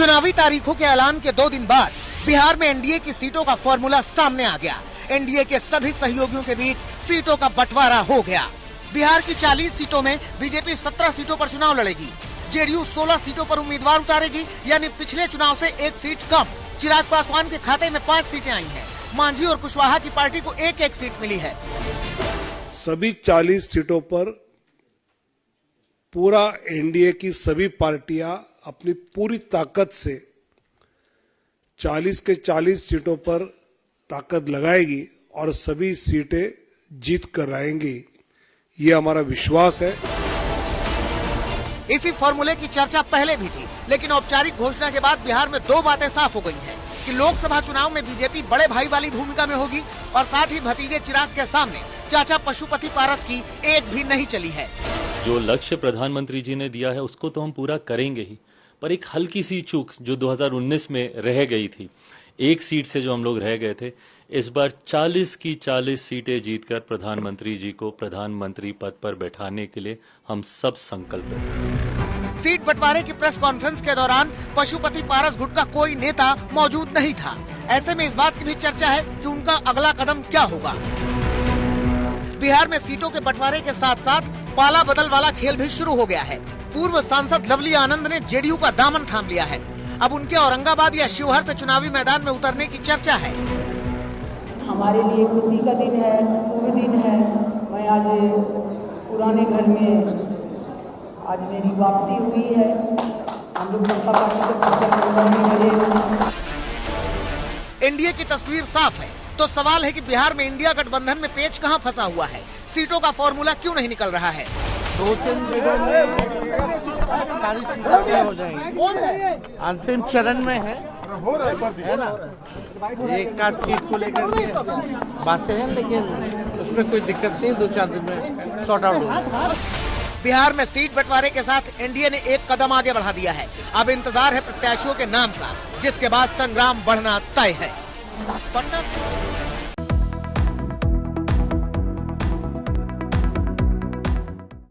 चुनावी तारीखों के ऐलान के 2 दिन बाद बिहार में एनडीए की सीटों का फॉर्मूला सामने आ गया। एनडीए के सभी सहयोगियों के बीच सीटों का बंटवारा हो गया। बिहार की 40 सीटों में बीजेपी 17 सीटों पर चुनाव लड़ेगी। जेडीयू 16 सीटों पर उम्मीदवार उतारेगी, यानी पिछले चुनाव से 1 सीट कम। चिराग पासवान के खाते में 5 सीटें आई हैं। मांझी और कुशवाहा की पार्टी को 1-1 सीट मिली है। सभी 40 सीटों पर पूरा एनडीए की सभी पार्टियां अपनी पूरी ताकत से 40 के 40 सीटों पर ताकत लगाएगी और सभी सीटें जीत कर आएंगी, ये हमारा विश्वास है। इसी फॉर्मूले की चर्चा पहले भी थी, लेकिन औपचारिक घोषणा के बाद बिहार में 2 बातें साफ हो गई हैं कि लोकसभा चुनाव में बीजेपी बड़े भाई वाली भूमिका में होगी और साथ ही भतीजे चिराग के सामने चाचा पशुपति पारस की एक भी नहीं चली है। जो लक्ष्य प्रधानमंत्री जी ने दिया है उसको तो हम पूरा करेंगे ही, पर एक हल्की सी चूक जो 2019 में रह गई थी, 1 सीट से जो हम लोग रह गए थे, इस बार 40 की 40 सीटें जीतकर प्रधानमंत्री जी को प्रधानमंत्री पद पर बैठाने के लिए हम सब संकल्प हैं। सीट बंटवारे की प्रेस कॉन्फ्रेंस के दौरान पशुपति पारस गुट का कोई नेता मौजूद नहीं था। ऐसे में इस बात की भी चर्चा है कि उनका अगला कदम क्या होगा। बिहार में सीटों के बंटवारे के साथ साथ पाला बदल वाला खेल भी शुरू हो गया है। पूर्व सांसद लवली आनंद ने जेडीयू का दामन थाम लिया है। अब उनके औरंगाबाद या शिवहर से चुनावी मैदान में उतरने की चर्चा है। हमारे लिए खुशी का दिन है, शुभ दिन है। मैं आज पुराने घर में आज मेरी वापसी हुई है। हम लोग सत्ता पार्टी से मिले। एनडीए की तस्वीर साफ है, तो सवाल है कि बिहार में इंडिया गठबंधन में पेच कहां फंसा हुआ है। सीटों का फॉर्मूला क्यों नहीं निकल रहा है। 2-3 दिनों में सारी चीजें तय हो जाएंगी। अंतिम चरण में है ना। एक आध सीट को लेकर के बातें हैं, लेकिन उसमें कोई दिक्कत नहीं, 2-4 दिन में सॉर्ट आउट होगा। बिहार में सीट बंटवारे के साथ एनडीए ने एक कदम आगे बढ़ा दिया है। अब इंतजार है प्रत्याशियों के नाम का, जिसके बाद संग्राम बढ़ना तय है। पटना